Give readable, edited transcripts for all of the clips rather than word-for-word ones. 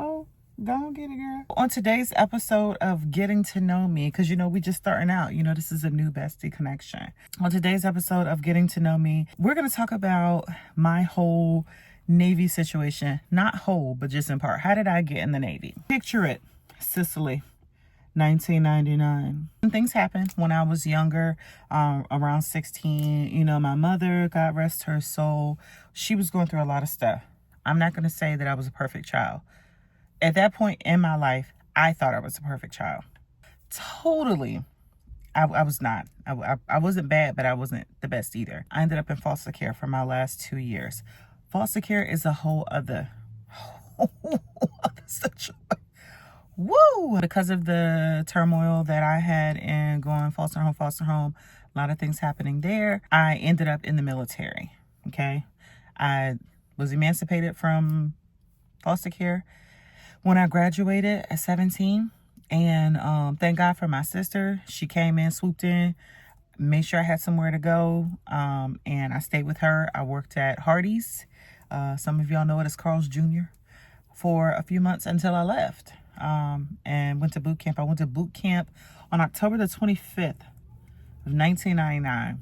Oh, go get it, girl. On today's episode of Getting to Know Me, because we just starting out, this is a new bestie connection. On today's episode of Getting to Know Me, we're going to talk about my whole Navy situation. Not whole, but just in part. How did I get in the Navy? Picture it, Sicily, 1999. Things happened when I was younger, around 16. My mother, God rest her soul, she was going through a lot of stuff. I'm not going to say that I was a perfect child. At that point in my life, I thought I was a perfect child. Totally. I was not. I wasn't bad, but I wasn't the best either. I ended up in foster care for my last 2 years. Foster care is a whole other situation. Woo! Because of the turmoil that I had in going foster home, a lot of things happening there, I ended up in the military, okay? I was emancipated from foster care when I graduated at 17. And thank God for my sister. She came in, swooped in, made sure I had somewhere to go. And I stayed with her. I worked at Hardee's. Some of y'all know it as Carl's Jr. for a few months until I left. And went to boot camp. I went to boot camp on October the 25th of 1999.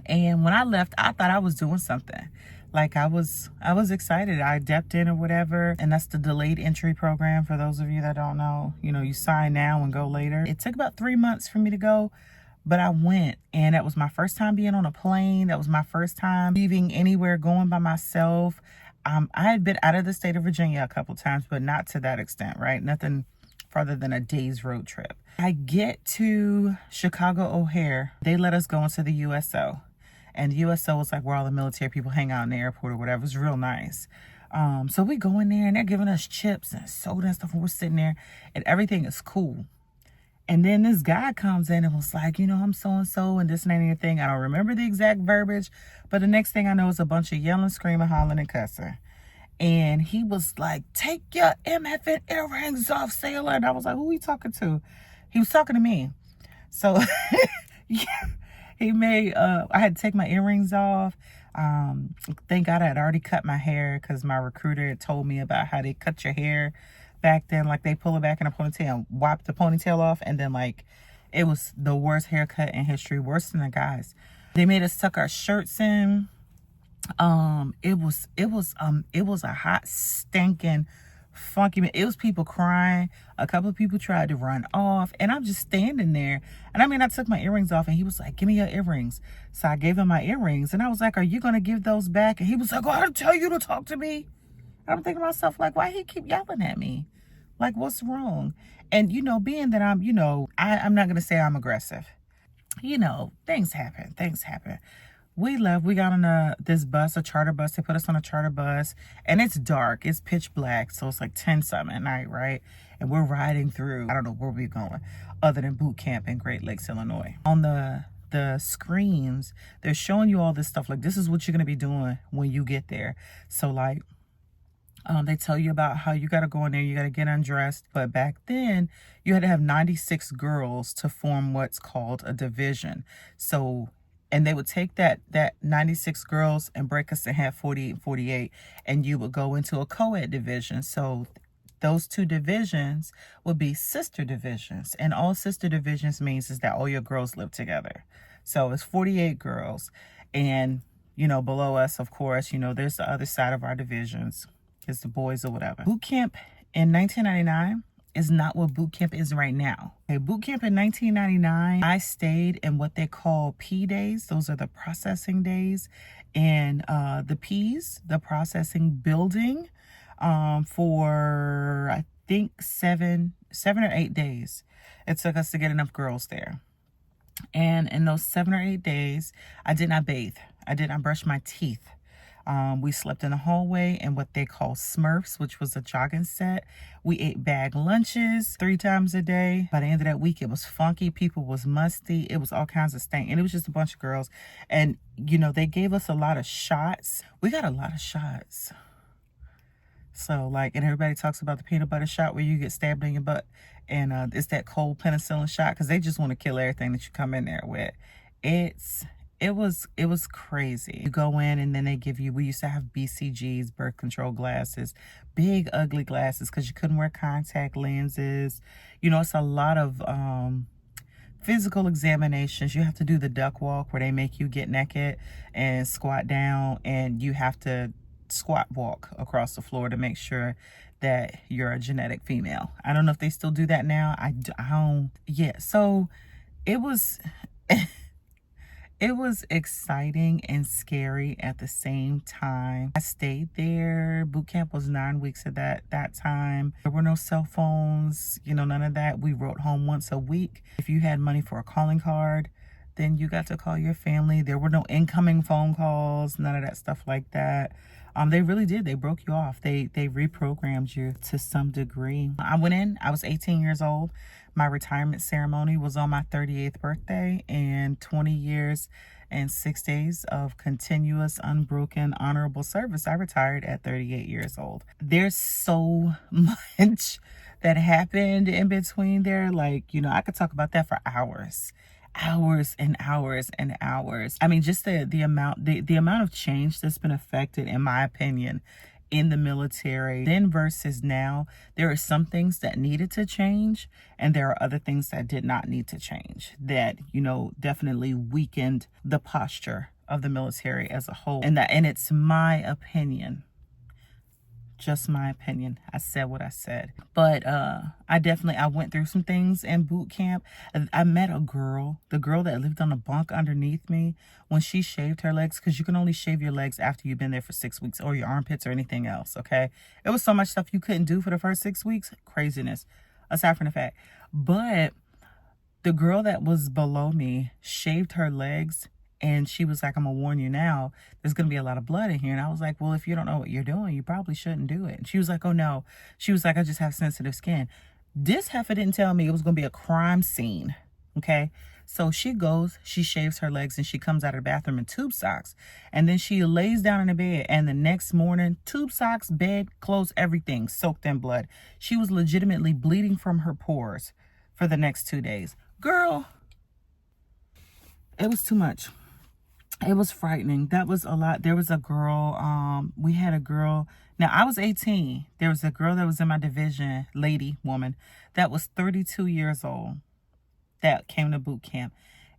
And when I left, I thought I was doing something. Like I was excited. I depped in or whatever. And that's the delayed entry program. For those of you that don't know, you sign now and go later. It took about 3 months for me to go, but I went. And that was my first time being on a plane. That was my first time leaving anywhere, going by myself. I had been out of the state of Virginia a couple times, but not to that extent, right? Nothing farther than a day's road trip. I get to Chicago O'Hare. They let us go into the USO. And the USO was like where all the military people hang out in the airport or whatever. It was real nice. So we go in there and they're giving us chips and soda and stuff. And we're sitting there and everything is cool. And then this guy comes in and was like, I'm so-and-so and this and anything. I don't remember the exact verbiage. But the next thing I know is a bunch of yelling, screaming, hollering, and cussing. And he was like, take your MFN earrings off, sailor. And I was like, who are you talking to? He was talking to me. So yeah. He made, I had to take my earrings off. Thank God I had already cut my hair because my recruiter had told me about how they cut your hair back then. Like they pull it back in a ponytail and wipe the ponytail off. And then it was the worst haircut in history, worse than the guys. They made us tuck our shirts in. It was a hot, stinking, funky. It was people crying. A couple of people tried to run off, and I'm just standing there. And I took my earrings off, and he was like, "Give me your earrings." So I gave him my earrings, and I was like, "Are you gonna give those back?" And he was like, "Oh, I tell you to talk to me." And I'm thinking to myself, like, why he keep yelling at me? Like, what's wrong? And being that I'm not gonna say I'm aggressive. Things happen. We left. We got on this bus, a charter bus. They put us on a charter bus, and it's dark. It's pitch black, so it's like 10-something at night, right? And we're riding through, I don't know where we're going, other than boot camp in Great Lakes, Illinois. On the screens, they're showing you all this stuff. Like, this is what you're going to be doing when you get there. So, they tell you about how you got to go in there, you got to get undressed. But back then, you had to have 96 girls to form what's called a division. And they would take that 96 girls and break us in half, 48 and 48, and you would go into a co-ed division. So those two divisions would be sister divisions. And all sister divisions means is that all your girls live together. So it's 48 girls. And, below us, of course, there's the other side of our divisions. It's the boys or whatever. Boot camp in 1999 is not what boot camp is right now. Okay, boot camp in 1999, I stayed in what they call BDays. Those are the processing days. And the P's, the processing building, for I think 7 or 8 days. It took us to get enough girls there. And in those 7 or 8 days, I did not bathe. I did not brush my teeth. We slept in the hallway in what they call Smurfs, which was a jogging set. We ate bag lunches 3 times a day. By the end of that week, it was funky. People was musty. It was all kinds of stank. And it was just a bunch of girls. And, they gave us a lot of shots. We got a lot of shots. So, and everybody talks about the peanut butter shot where you get stabbed in your butt. And it's that cold penicillin shot because they just want to kill everything that you come in there with. It's it was crazy. You go in and then they give you, we used to have BCGs, birth control glasses, big ugly glasses, because you couldn't wear contact lenses. You know, it's a lot of physical examinations. You have to do the duck walk where they make you get naked and squat down, and you have to squat walk across the floor to make sure that you're a genetic female. I don't know if they still do that now. I don't. Yeah, so it was it was exciting and scary at the same time. I stayed there. Boot camp was 9 weeks at that time. There were no cell phones, you know, none of that. We wrote home once a week. If you had money for a calling card, then you got to call your family. There were no incoming phone calls, none of that stuff like that. They really did. They broke you off. They reprogrammed you to some degree. I went in, I was 18 years old. My retirement ceremony was on my 38th birthday, and 20 years and 6 days of continuous, unbroken, honorable service. I retired at 38 years old. There's so much that happened in between there. Like, you know, I could talk about that for hours and hours and hours. I mean, just the amount of change that's been affected, in my opinion, in the military then versus now. There are some things that needed to change, and there are other things that did not need to change, that, you know, definitely weakened the posture of the military as a whole. And it's my opinion. Just my opinion. I said what I said. But I went through some things in boot camp. I met a girl, the girl that lived on a bunk underneath me, when she shaved her legs, because you can only shave your legs after you've been there for 6 weeks, or your armpits or anything else, okay? It was so much stuff you couldn't do for the first 6 weeks. Craziness, aside from the fact. But the girl that was below me shaved her legs, and she was like, I'm gonna warn you now, there's gonna be a lot of blood in here. And I was like, well, if you don't know what you're doing, you probably shouldn't do it. And she was like, oh no. She was like, I just have sensitive skin. This heifer didn't tell me it was gonna be a crime scene, okay? So she goes, she shaves her legs, and she comes out of the bathroom in tube socks. And then she lays down in the bed, and the next morning, tube socks, bed, clothes, everything soaked in blood. She was legitimately bleeding from her pores for the next 2 days. Girl, it was too much. It was frightening. That was a lot. There was a girl, we had a girl. Now, I was 18. There was a girl that was in my division, woman, that was 32 years old, that came to boot camp.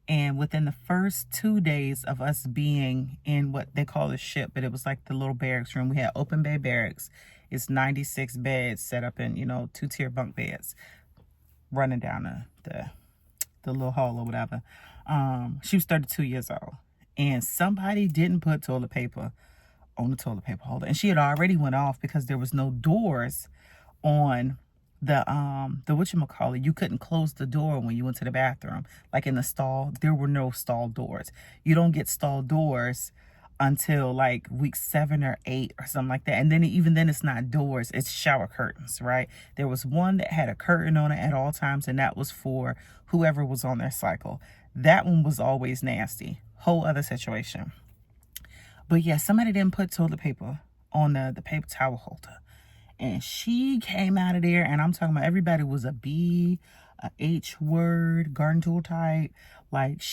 And within the first 2 days of us being in what they call a ship, but it was like the little barracks room. We had open bay barracks. It's 96 beds set up in, you know, 2-tier bunk beds running down the little hall or whatever. She was 32 years old. And somebody didn't put toilet paper on the toilet paper holder. And she had already went off because there was no doors on the whatchamacallit. You couldn't close the door when you went to the bathroom. Like in the stall, there were no stall doors. You don't get stall doors until like week 7 or 8 or something like that. And then even then it's not doors, it's shower curtains, right? There was one that had a curtain on it at all times, and that was for whoever was on their cycle. That one was always nasty. Whole other situation. But yeah, somebody didn't put toilet paper on the paper towel holder. And she came out of there, and I'm talking about everybody was a B, a H word, garden tool type. Like,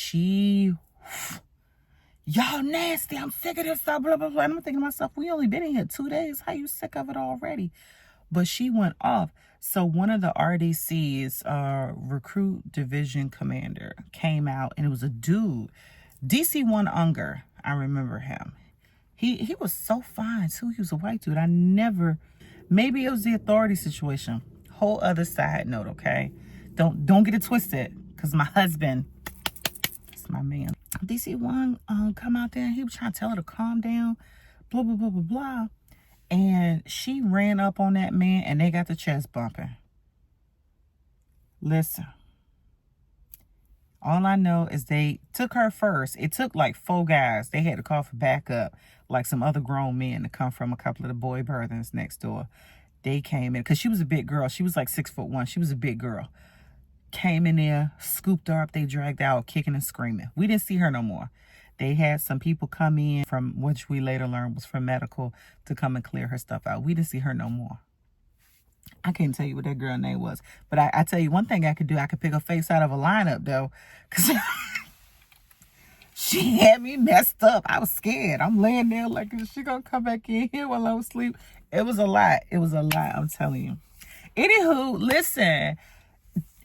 y'all nasty, I'm sick of this stuff, blah, blah, blah. And I'm thinking to myself, we only been in here 2 days. How you sick of it already? But she went off. So one of the RDC's, recruit division commander, came out, and it was a dude. DC1 Unger, I remember him. He was so fine too. He was a white dude. Maybe it was the authority situation. Whole other side note, okay? Don't get it twisted, because my husband, it's my man. DC1 come out there, and he was trying to tell her to calm down, blah, blah, blah, blah, blah. And she ran up on that man, and they got the chest bumping. Listen. All I know is they took her first. It took like 4 guys. They had to call for backup, like some other grown men to come from a couple of the boy birthings next door. They came in, because she was a big girl. She was like 6'1". She was a big girl. Came in there, scooped her up. They dragged out, kicking and screaming. We didn't see her no more. They had some people come in, from which we later learned was from medical, to come and clear her stuff out. We didn't see her no more. I can't tell you what that girl name was. But I tell you one thing I could do. I could pick her face out of a lineup, though. Because She had me messed up. I was scared. I'm laying there like, is she gonna come back in here while I was asleep? It was a lot. It was a lot, I'm telling you. Anywho, listen,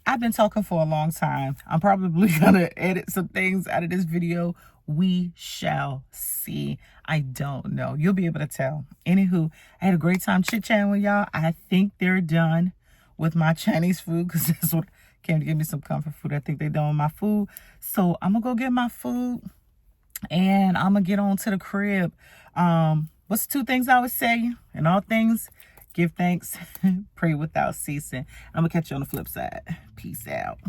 I've been talking for a long time. I'm probably gonna edit some things out of this video. We shall see. I don't know. You'll be able to tell. Anywho, I had a great time chit-chatting with y'all. I think they're done with my Chinese food because that's what came to give me some comfort food. I think they're done with my food. So I'm gonna go get my food and I'm gonna get on to the crib. What's two things I would say? In all things, give thanks, pray without ceasing. I'm gonna catch you on the flip side. Peace out.